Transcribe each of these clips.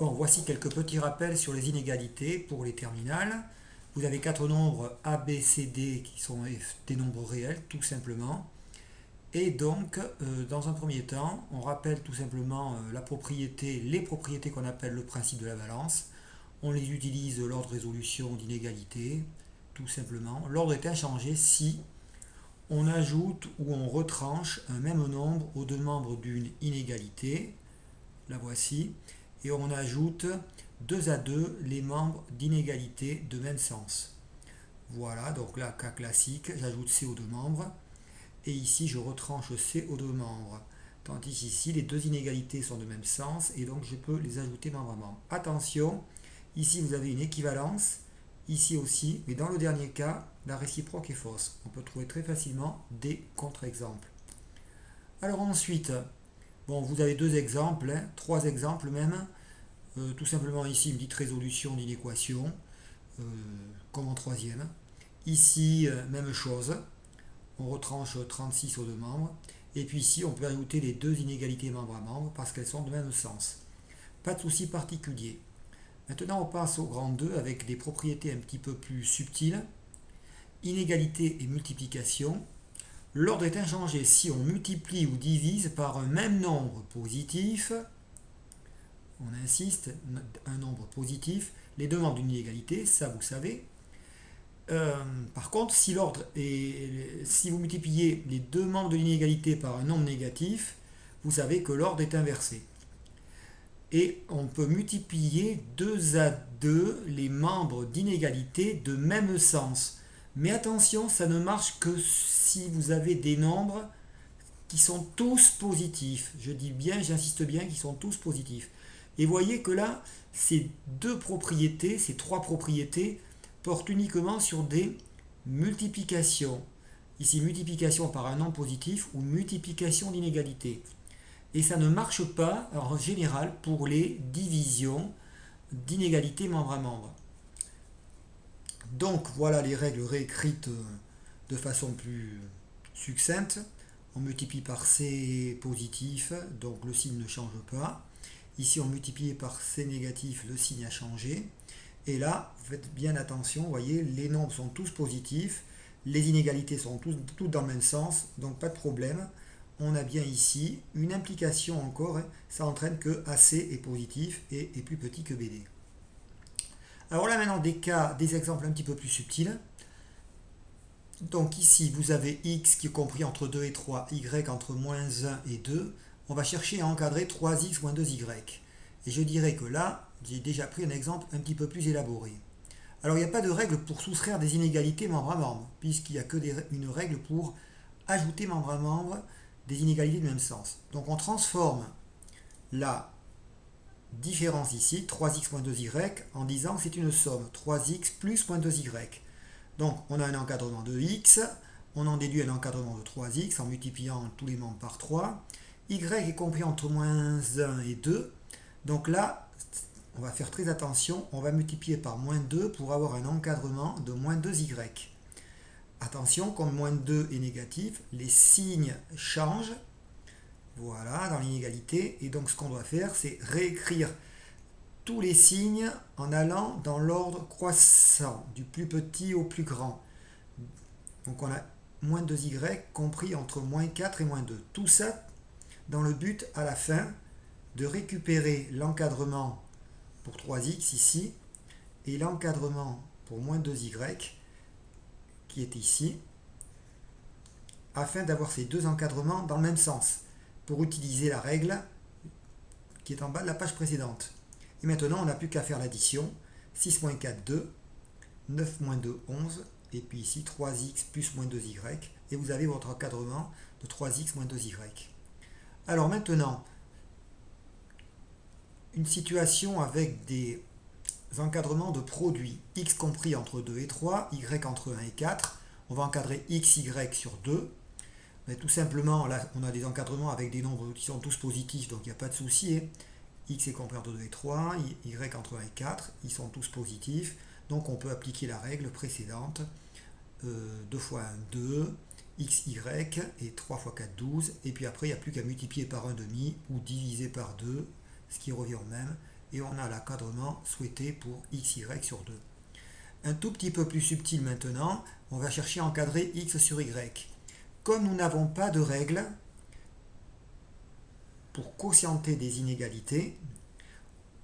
Bon, voici quelques petits rappels sur les inégalités pour les terminales. Vous avez quatre nombres A, B, C, D qui sont des nombres réels, tout simplement. Et donc, dans un premier temps, on rappelle tout simplement les propriétés qu'on appelle le principe de la balance. On les utilise lors de résolution d'inégalités, tout simplement. L'ordre est inchangé si on ajoute ou on retranche un même nombre aux deux membres d'une inégalité. La voici. Et on ajoute 2 à 2 les membres d'inégalité de même sens. Voilà, donc là, cas classique, j'ajoute C aux deux membres. Et ici, je retranche C aux deux membres. Tandis ici, les deux inégalités sont de même sens, et donc je peux les ajouter membre à membre. Attention, ici vous avez une équivalence, ici aussi, mais dans le dernier cas, la réciproque est fausse. On peut trouver très facilement des contre-exemples. Alors ensuite, bon, vous avez deux exemples, trois exemples même. Tout simplement ici une petite résolution d'une équation, comme en troisième. Ici, même chose, on retranche 36 aux deux membres. Et puis ici, on peut ajouter les deux inégalités membre à membre parce qu'elles sont de même sens. Pas de souci particulier. Maintenant, on passe au grand 2 avec des propriétés un petit peu plus subtiles. Inégalité et multiplication. L'ordre est inchangé si on multiplie ou divise par un même nombre positif. On insiste, un nombre positif. Les deux membres d'une inégalité, ça vous savez. Par contre, si vous multipliez les deux membres de l'inégalité par un nombre négatif, vous savez que l'ordre est inversé. Et on peut multiplier 2 à 2 les membres d'inégalité de même sens. Mais attention, ça ne marche que si vous avez des nombres qui sont tous positifs. Je dis bien, j'insiste bien, qu'ils sont tous positifs. Et voyez que là, ces trois propriétés, portent uniquement sur des multiplications. Ici, multiplication par un nombre positif ou multiplication d'inégalités. Et ça ne marche pas, en général, pour les divisions d'inégalités membre à membre. Donc, voilà les règles réécrites de façon plus succincte. On multiplie par C positif, donc le signe ne change pas. Ici, on multiplie par C négatif, le signe a changé. Et là, faites bien attention, vous voyez, les nombres sont tous positifs, les inégalités sont toutes dans le même sens, donc pas de problème. On a bien ici une implication encore, ça entraîne que AC est positif et est plus petit que BD. Alors là maintenant des exemples un petit peu plus subtils. Donc ici vous avez x qui est compris entre 2 et 3, y entre moins 1 et 2. On va chercher à encadrer 3x moins 2y. Et je dirais que là, j'ai déjà pris un exemple un petit peu plus élaboré. Alors il n'y a pas de règle pour soustraire des inégalités membre à membre, puisqu'il n'y a une règle pour ajouter membre à membre des inégalités de même sens. Donc on transforme la différence ici, 3x moins 2y, en disant que c'est une somme, 3x plus moins 2y. Donc on a un encadrement de x, on en déduit un encadrement de 3x en multipliant tous les membres par 3. Y est compris entre moins 1 et 2. Donc là, on va faire très attention, on va multiplier par moins 2 pour avoir un encadrement de moins 2y. Attention, comme moins 2 est négatif, les signes changent, voilà, dans l'inégalité, et donc ce qu'on doit faire, c'est réécrire tous les signes en allant dans l'ordre croissant, du plus petit au plus grand. Donc on a moins 2y compris entre moins 4 et moins 2. Tout ça dans le but, à la fin, de récupérer l'encadrement pour 3x ici et l'encadrement pour moins 2y qui est ici, afin d'avoir ces deux encadrements dans le même sens pour utiliser la règle qui est en bas de la page précédente. Et maintenant, on n'a plus qu'à faire l'addition. 6 moins 4, 2, 9 moins 2, 11, et puis ici 3x plus moins 2y, et vous avez votre encadrement de 3x moins 2y. Alors maintenant, une situation avec des encadrements de produits, x compris entre 2 et 3, y entre 1 et 4, on va encadrer x, y sur 2, mais tout simplement là on a des encadrements avec des nombres qui sont tous positifs, donc il n'y a pas de souci, x est compris entre 2 et 3, y entre 1 et 4, ils sont tous positifs, donc on peut appliquer la règle précédente, 2 fois 1, 2, x, y, et 3 fois 4, 12, et puis après il n'y a plus qu'à multiplier par 1 demi, ou diviser par 2, ce qui revient au même, et on a l'encadrement souhaité pour xy sur 2. Un tout petit peu plus subtil maintenant, on va chercher à encadrer x sur y. Comme nous n'avons pas de règle pour quotienter des inégalités,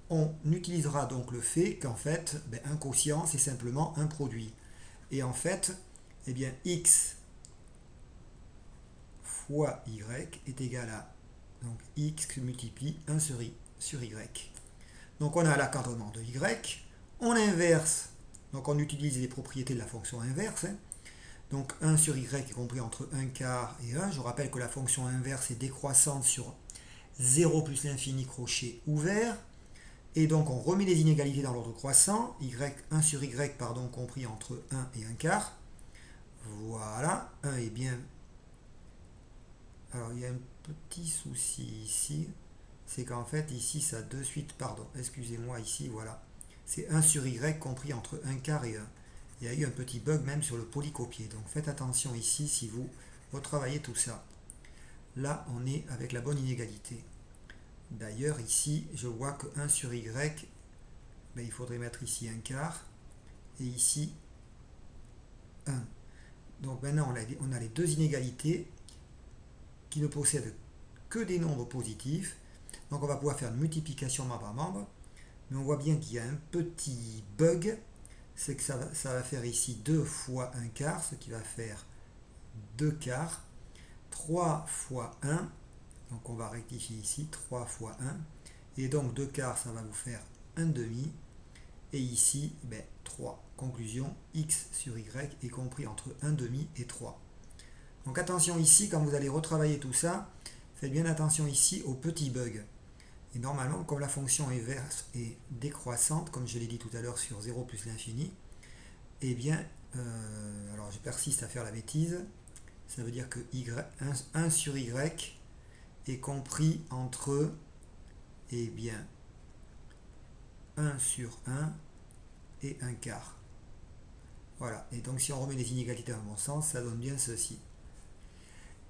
on utilisera donc le fait qu'en fait, un quotient, c'est simplement un produit. Et en fait, eh bien, x fois y est égal à donc, x qui multiplie 1 sur y. Donc on a l'encadrement de y, on inverse, donc on utilise les propriétés de la fonction inverse. Donc 1 sur y est compris entre 1 quart et 1. Je rappelle que la fonction inverse est décroissante sur 0 plus l'infini crochet ouvert. Et donc on remet les inégalités dans l'ordre croissant. 1 sur y pardon, compris entre 1 et 1 quart. Voilà, 1 est bien... Alors il y a un petit souci ici. C'est qu'en fait ici ça de suite, pardon, excusez-moi ici, voilà. C'est 1 sur y compris entre 1 quart et 1. Il y a eu un petit bug même sur le polycopier. Donc faites attention ici si vous retravaillez tout ça. Là, on est avec la bonne inégalité. D'ailleurs, ici, je vois que 1 sur y, il faudrait mettre ici 1 quart. Et ici, 1. Donc maintenant, on a les deux inégalités qui ne possèdent que des nombres positifs. Donc on va pouvoir faire une multiplication membre à membre. Mais on voit bien qu'il y a un petit bug. C'est que ça va faire ici 2 fois 1 quart, ce qui va faire 2 quarts. 3 fois 1, donc on va rectifier ici, 3 fois 1. Et donc 2 quarts, ça va vous faire 1 demi. Et ici, 3. Conclusion, x sur y est compris entre 1 demi et 3. Donc attention ici, quand vous allez retravailler tout ça, faites bien attention ici aux petits bugs. Et normalement, comme la fonction inverse est décroissante, comme je l'ai dit tout à l'heure sur 0 plus l'infini, eh bien, alors je persiste à faire la bêtise, ça veut dire que 1 sur y est compris entre, eh bien, 1 sur 1 et 1 quart. Voilà, et donc si on remet les inégalités dans le bon sens, ça donne bien ceci.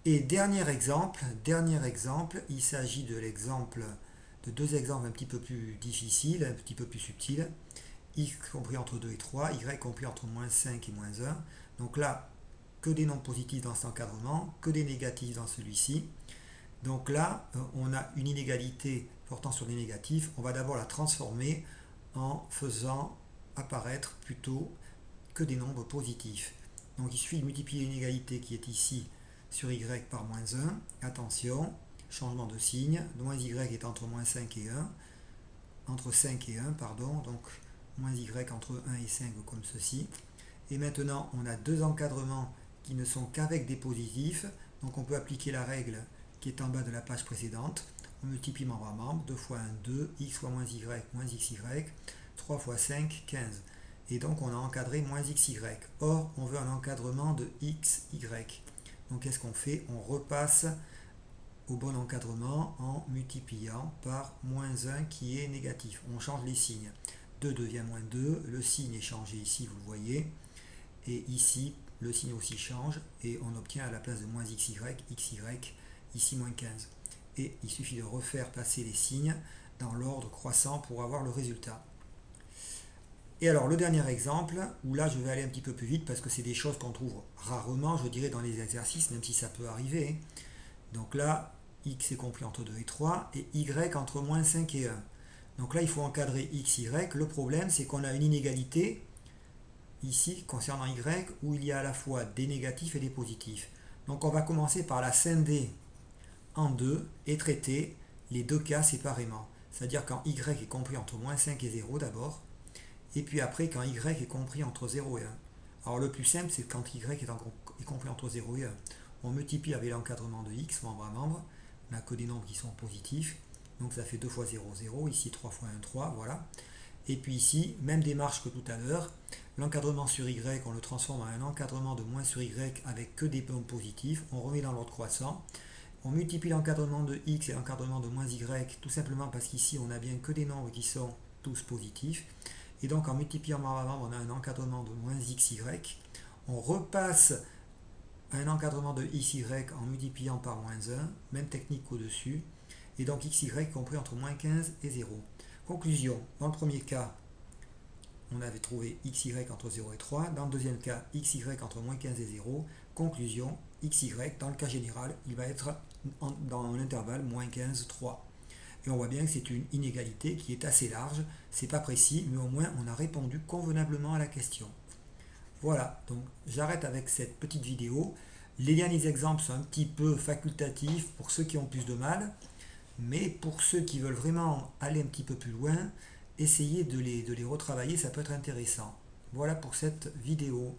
Et dernier exemple, il s'agit de deux exemples un petit peu plus difficiles, un petit peu plus subtils. X compris entre 2 et 3, y compris entre moins 5 et moins 1. Donc là, que des nombres positifs dans cet encadrement, que des négatifs dans celui-ci. Donc là, on a une inégalité portant sur des négatifs. On va d'abord la transformer en faisant apparaître plutôt que des nombres positifs. Donc il suffit de multiplier l'inégalité qui est ici sur y par moins 1. Attention, changement de signe. Moins y est entre moins 5 et 1. Entre 5 et 1, pardon. Donc moins y entre 1 et 5 comme ceci. Et maintenant, on a deux encadrements qui ne sont qu'avec des positifs. Donc on peut appliquer la règle qui est en bas de la page précédente. On multiplie membre à membre. 2 fois 1, 2. X fois moins xy, 3 fois 5, 15. Et donc on a encadré moins xy. Or, on veut un encadrement de xy. Donc qu'est-ce qu'on fait? On repasse au bon encadrement en multipliant par moins 1 qui est négatif. On change les signes. 2 devient moins 2. Le signe est changé ici, vous le voyez. Et ici, le signe aussi change. Et on obtient à la place de moins xy, ici moins 15. Et il suffit de refaire passer les signes dans l'ordre croissant pour avoir le résultat. Et alors le dernier exemple, où là je vais aller un petit peu plus vite parce que c'est des choses qu'on trouve rarement, je dirais, dans les exercices, même si ça peut arriver. Donc là, x est compris entre 2 et 3, et y entre moins 5 et 1. Donc là, il faut encadrer x, y. Le problème, c'est qu'on a une inégalité, ici, concernant y, où il y a à la fois des négatifs et des positifs. Donc on va commencer par la scinder en deux et traiter les deux cas séparément. C'est-à-dire quand y est compris entre moins 5 et 0 d'abord, et puis après quand y est compris entre 0 et 1. Alors le plus simple, c'est quand y est compris entre 0 et 1. On multiplie avec l'encadrement de x, membre à membre. On n'a que des nombres qui sont positifs. Donc ça fait 2 fois 0, 0. Ici 3 fois 1, 3. Voilà. Et puis ici, même démarche que tout à l'heure. L'encadrement sur y, on le transforme en un encadrement de moins sur y avec que des nombres positifs. On remet dans l'ordre croissant. On multiplie l'encadrement de x et l'encadrement de moins y, tout simplement parce qu'ici, on n'a bien que des nombres qui sont tous positifs. Et donc en multipliant membre à membre, on a un encadrement de moins xy. On repasse un encadrement de xy en multipliant par moins 1, même technique qu'au-dessus, et donc xy compris entre moins 15 et 0. Conclusion, dans le premier cas, on avait trouvé xy entre 0 et 3. Dans le deuxième cas, xy entre moins 15 et 0. Conclusion, xy, dans le cas général, il va être dans l'intervalle moins 15, 3. Et on voit bien que c'est une inégalité qui est assez large. C'est pas précis, mais au moins on a répondu convenablement à la question. Voilà, donc j'arrête avec cette petite vidéo. Les derniers exemples sont un petit peu facultatifs pour ceux qui ont plus de mal. Mais pour ceux qui veulent vraiment aller un petit peu plus loin, essayez de les retravailler, ça peut être intéressant. Voilà pour cette vidéo.